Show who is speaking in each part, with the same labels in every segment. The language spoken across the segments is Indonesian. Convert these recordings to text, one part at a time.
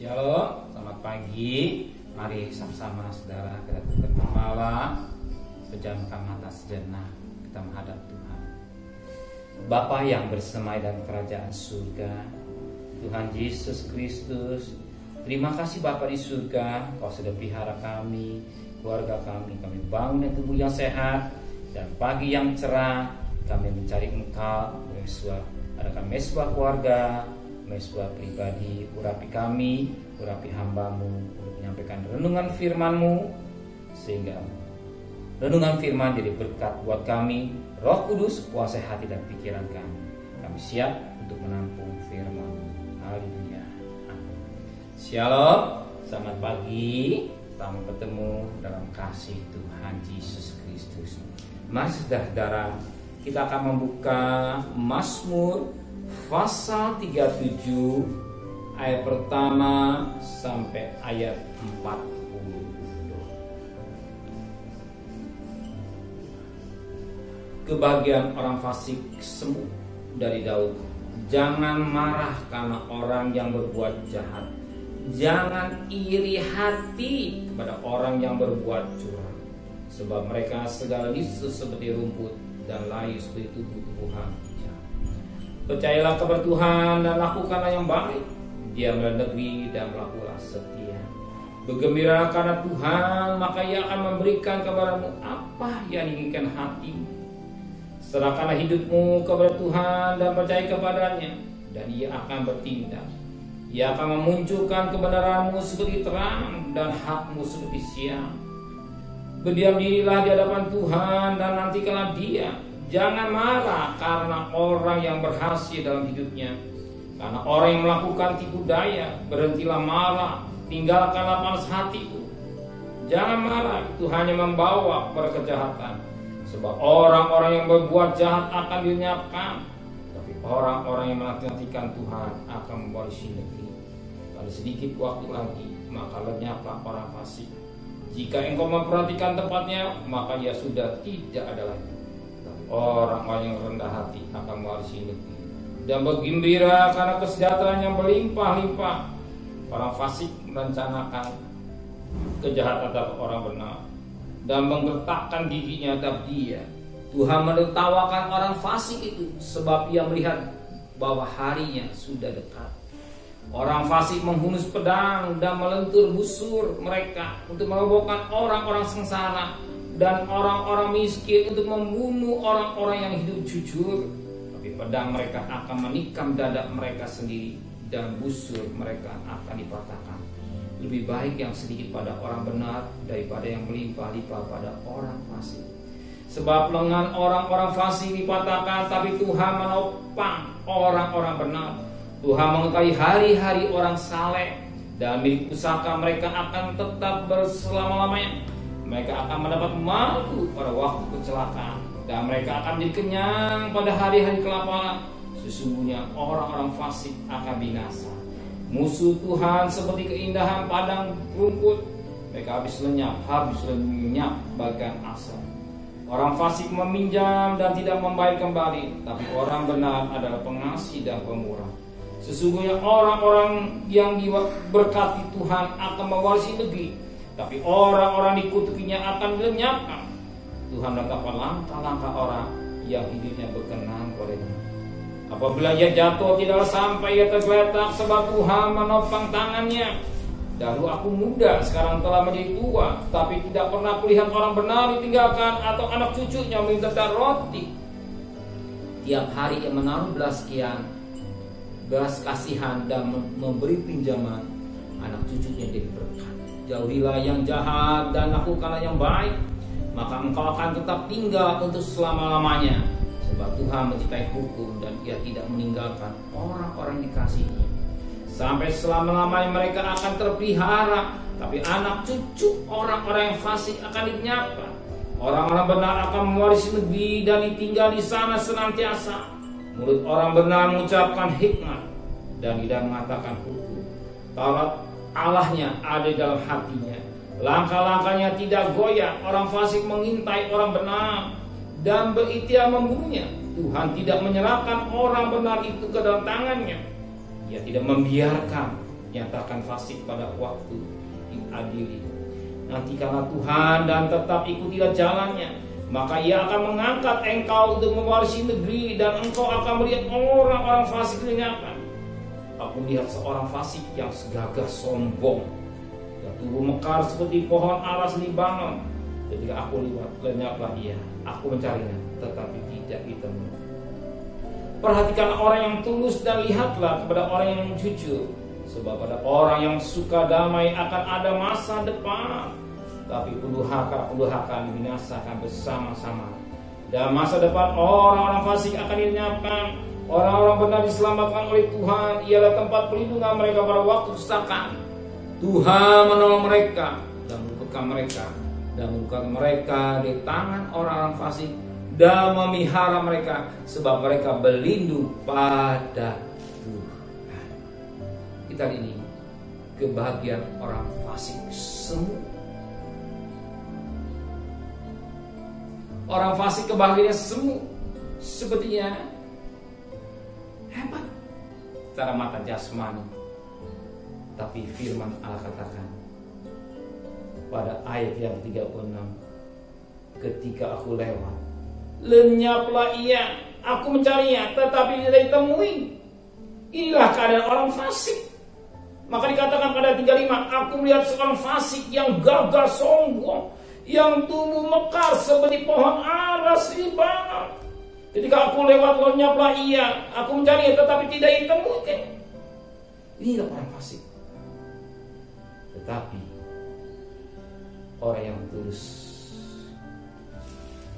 Speaker 1: Shalom, selamat pagi. Mari sama-sama saudara kita tutup kepala, pejamkan mata sejenak, kita menghadap Tuhan. Bapa yang bersemai dalam kerajaan surga, Tuhan Yesus Kristus, terima kasih Bapa di surga, Kau sudah pelihara kami, keluarga kami bangun dengan tubuh yang sehat dan pagi yang cerah. Kami mencari Engkau, adakan mesbah keluarga, mesbah pribadi, urapi kami, urapi hamba-Mu untuk menyampaikan renungan firman-Mu, sehingga renungan firman jadi berkat buat kami. Roh Kudus kuasai hati dan pikiran kami. Kami siap untuk menampung firman-Mu. Haleluya. Amin. Shalom, selamat pagi. Selamat bertemu dalam kasih Tuhan Yesus Kristus. Mari saudara, kita akan membuka Mazmur pasal 37 ayat pertama sampai ayat 40. Kebahagiaan orang fasik semu dari Daud. Jangan marah karena orang yang berbuat jahat. Jangan iri hati kepada orang yang berbuat curang, sebab mereka segala lisu seperti rumput dan layu seperti tubuh-tubuhan. Percayalah kepada Tuhan dan lakukanlah yang baik. Diamlah negeri dan berlakulah setia. Bergembira karena Tuhan, maka Ia akan memberikan kepadamu apa yang diinginkan hatimu. Serahkanlah hidupmu kepada Tuhan dan percaya kepadanya, dan Ia akan bertindak. Ia akan memunculkan kebenaranmu seperti terang dan hakmu seperti siang. Berdiam dirilah di hadapan Tuhan dan nantikanlah Dia. Jangan marah karena orang yang berhasil dalam hidupnya, karena orang yang melakukan tipu daya. Berhentilah marah, tinggalkanlah panas hatiku. Jangan marah, itu hanya membawa kepada kejahatan. Sebab orang-orang yang berbuat jahat akan dilenyapkan, tapi orang-orang yang menantikan Tuhan akan mewarisi negeri. Pada sedikit waktu lagi, maka lenyaplah orang fasik. Jika engkau memperhatikan tempatnya, maka ia sudah tidak ada lagi. Orang-orang yang rendah hati akan mewarisi negeri dan bergembira karena kesejahteraan yang berlimpah-limpah. Orang fasik merencanakan kejahatan terhadap orang benar dan menggertakkan giginya terhadap dia. Tuhan menertawakan orang fasik itu, sebab Ia melihat bahwa harinya sudah dekat. Orang fasik menghunus pedang dan melentur busur mereka untuk merobohkan orang-orang sengsara dan orang-orang miskin, untuk membunuh orang-orang yang hidup jujur. Tapi pedang mereka akan menikam dada mereka sendiri, dan busur mereka akan dipatahkan. Lebih baik yang sedikit pada orang benar daripada yang melimpah-limpah pada orang fasik. Sebab lengan orang-orang fasik dipatahkan, tapi Tuhan menopang orang-orang benar. Tuhan mengetahui hari-hari orang saleh, dan milik pusaka mereka akan tetap berselama-lamanya. Mereka akan mendapat malu pada waktu kecelakaan, dan mereka akan menjadi kenyang pada hari-hari kelaparan. Sesungguhnya orang-orang fasik akan binasa. Musuh Tuhan seperti keindahan padang rumput. Mereka habis lenyap bagian asal. Orang fasik meminjam dan tidak membayar kembali, tapi orang benar adalah pengasih dan pemurah. Sesungguhnya orang-orang yang diberkati Tuhan akan mewarisi negeri, tapi orang-orang dikutukinya akan dilenyapkan. Tuhan menetapkan langkah-langkah orang yang hidupnya berkenan padanya. Apabila ia jatuh, tidaklah sampai ia tergeletak, sebab Tuhan menopang tangannya. Dahulu aku muda, sekarang telah menjadi tua, tapi tidak pernah kulihat orang benar ditinggalkan, atau anak cucunya meminta roti. Tiap hari ia menaruh belas kasihan dan memberi pinjaman, anak cucunya jadi berkat. Jauhilah yang jahat dan lakukanlah yang baik, maka engkau akan tetap tinggal untuk selama-lamanya. Sebab Tuhan mencintai hukum dan Ia tidak meninggalkan orang-orang dikasihi. Sampai selama-lamanya mereka akan terpelihara, tapi anak cucu orang-orang yang fasik akan dilenyapkan. Orang-orang benar akan mewarisi negeri dan ditinggal di sana senantiasa. Mulut orang benar mengucapkan hikmat, dan lidah mengatakan hukum. Taurat Allahnya ada di dalam hatinya. Langkah-langkahnya tidak goyah. Orang fasik mengintai orang benar dan berikhtiar membunuhnya. Tuhan tidak menyerahkan orang benar itu ke dalam tangannya. Ia tidak membiarkan nyatakan fasik pada waktu diadili. Nantikanlah Tuhan dan tetap ikutilah jalannya, maka Ia akan mengangkat engkau untuk mewarisi negeri, dan engkau akan melihat orang-orang fasik lenyapkan. Aku melihat seorang fasik yang segagah sombong, yang tubuh mekar seperti pohon aras Libanon. Ketika aku lihat, lenyaplah ia. Aku mencarinya, tetapi tidak ditemui. Perhatikan orang yang tulus dan lihatlah kepada orang yang jujur. Sebab pada orang yang suka damai akan ada masa depan, tapi pendurhaka akan dibinasakan bersama-sama. Dan masa depan orang-orang fasik akan dilenyapkan. Orang-orang benar diselamatkan oleh Tuhan. Ialah tempat perlindungan mereka pada waktu kesesakan. Tuhan menolong mereka dan meluputkan mereka di tangan orang-orang fasik, dan memelihara mereka sebab mereka berlindung pada Tuhan. Kita ini kebahagiaan orang fasik semua. Orang fasik kebahagiaannya semu, sepertinya hebat secara mata jasmani. Tapi firman Allah katakan pada ayat yang 36, ketika aku lewat, lenyaplah ia. Aku mencarinya, tetapi tidak ditemui. Inilah keadaan orang fasik. Maka dikatakan pada 35, aku melihat seorang fasik yang gagah sombong, yang tumbuh mekar seperti pohon aras Libanon. Ketika aku lewat, lenyaplah ia. Aku mencari tetapi tidak ditemukan. Inilah orang fasik. Tetapi orang yang tulus,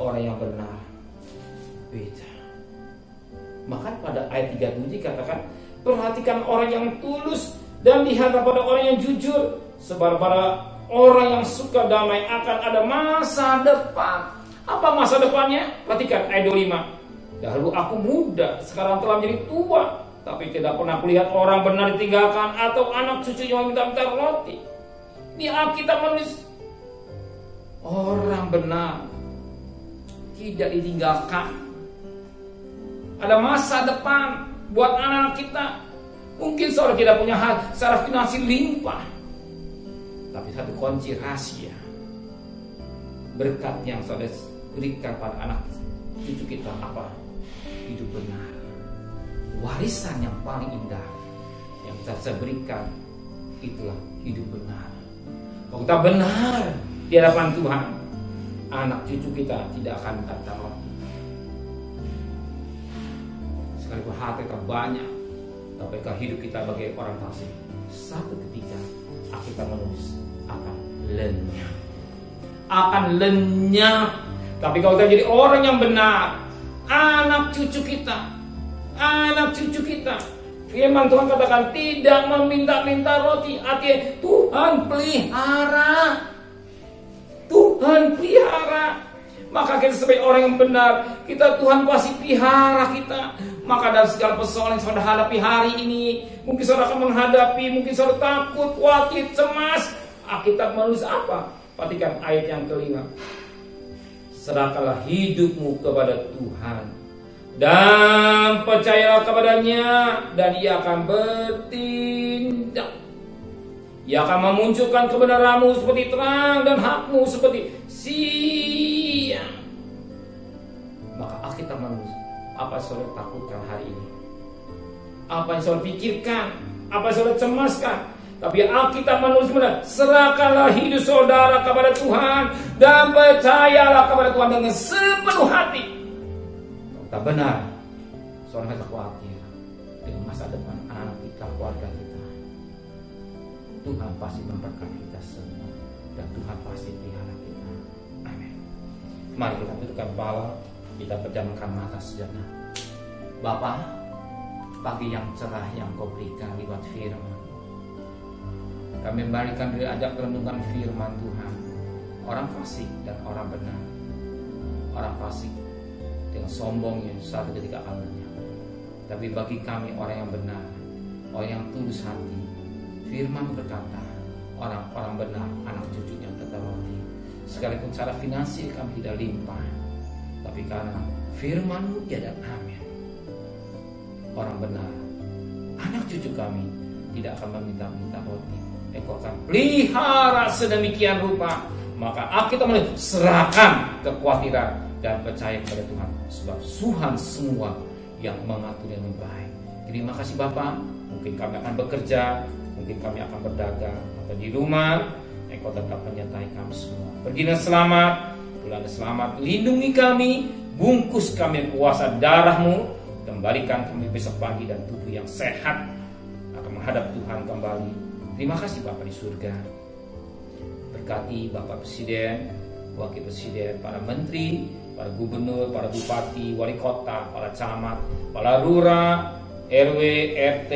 Speaker 1: orang yang benar, beda. Maka pada ayat 37 dikatakan, perhatikan orang yang tulus dan lihatlah pada orang yang jujur. Sebab pada orang yang suka damai akan ada masa depan. Apa masa depannya? Perhatikan ayat 25. Dahulu aku muda, sekarang telah menjadi tua, tapi tidak pernah kulihat orang benar ditinggalkan, atau anak cucunya meminta-minta roti. Ini Alkitab menulis orang benar tidak ditinggalkan. Ada masa depan buat anak-anak kita. Mungkin saudara tidak punya hal secara finansial limpah, tapi satu kunci rahasia berkat yang saudara berikan pada anak cucu kita apa? Hidup benar. Warisan yang paling indah yang kita bisa berikan itulah hidup benar. Kalau kita benar di hadapan Tuhan, anak cucu kita tidak akan minta roti. Sekalipun harta kita banyak, tapi kalau hidup kita bagi orang fasik, satu ketika kita menulis akan lenyap. Tapi kalau kita jadi orang yang benar, anak cucu kita, firman Tuhan katakan tidak meminta-minta roti. Artinya Tuhan pelihara. Maka kita sebagai orang yang benar, Tuhan pasti pelihara kita. Maka dalam segala persoalan yang saudara hadapi hari ini, mungkin saudara akan menghadapi, mungkin saudara takut, khawatir, cemas. Alkitab menulis apa? Perhatikan ayat yang kelima. Serahkanlah hidupmu kepada Tuhan dan percayalah kepadanya, dan Ia akan bertindak. Ia akan memunculkan kebenaranmu seperti terang dan hakmu seperti siang. Maka Alkitab menulis, apa yang saudara takutkan hari ini? Apa yang saudara pikirkan? Apa yang saudara cemaskan? Tapi Alkitab menulis benar, serahkanlah hidup saudara kepada Tuhan dan percayalah kepada Tuhan dengan sepenuh hati. Kalau kita benar, saudara tidak khawatir dengan masa depan anak kita, keluarga kita. Tuhan pasti memberkati kita semua, dan Tuhan pasti pelihara kita. Amin. Mari kita tundukkan kepala, kita pejamkan mata sejenak. Bapa, pagi yang cerah yang Kau berikan lewat firman, kami memberikan diri ajak renungan firman Tuhan. Orang fasik dan orang benar. Orang fasik dengan sombongnya satu ketika amalnya. Tapi bagi kami orang yang benar, orang yang tulus hati, firman berkata, orang-orang benar, anak cucunya tetap roti. Sekalipun secara finansial kami tidak limpah, tapi karena firman-Mu ya dan amin, orang benar, anak cucu kami tidak akan meminta-minta roti. Engkau akan pelihara sedemikian rupa, maka kita mulai serahkan kekhawatiran dan percaya kepada Tuhan, sebab Tuhan semua yang mengatur dengan baik. Terima kasih Bapa. Mungkin kami akan bekerja, mungkin kami akan berdagang, atau di rumah, Engkau tetap menyertai kami semua. Pergi dengan selamat, pulang dengan selamat, lindungi kami, bungkus kami kuasa darah-Mu, kembalikan kami besok pagi dan tubuh yang sehat akan menghadap Tuhan kembali. Terima kasih Bapa di surga. Berkati Bapak Presiden, Wakil Presiden, para menteri, para gubernur, para bupati, wali kota, para camat, para lurah, RW, RT,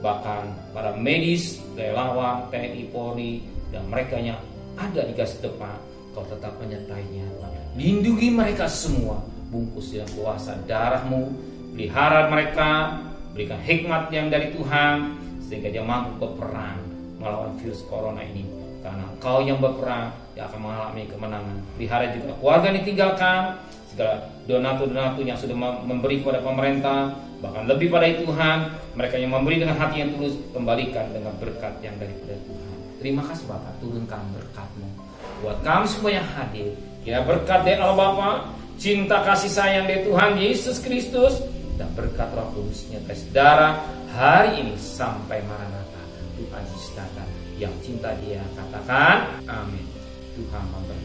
Speaker 1: bahkan para medis, relawan, TNI, Polri, dan mereka yang ada di garis depan. Kau tetap menyertainya. Lindungi mereka semua, bungkus dengan kuasa darah-Mu, pelihara mereka, berikan hikmat yang dari Tuhan, sehingga dia mampu berperang melawan virus corona ini. Karena Engkau yang berperang, dia akan mengalami kemenangan. Pelihara juga keluarga yang ditinggalkan, segala donatur-donatur yang sudah memberi kepada pemerintah, bahkan lebih pada itu Tuhan, mereka yang memberi dengan hati yang tulus, kembalikan dengan berkat yang daripada Tuhan. Terima kasih Bapak, turunkan berkat-Mu buat kami semua yang hadir. Ya, berkat dari Allah Bapa, cinta kasih sayang dari Tuhan Yesus Kristus, dan berkat Roh Kudus-Nya kasih darah hari ini sampai Maranatha. Tuhan Yesus datang. Yang cinta Dia katakan amin. Tuhan memberkati.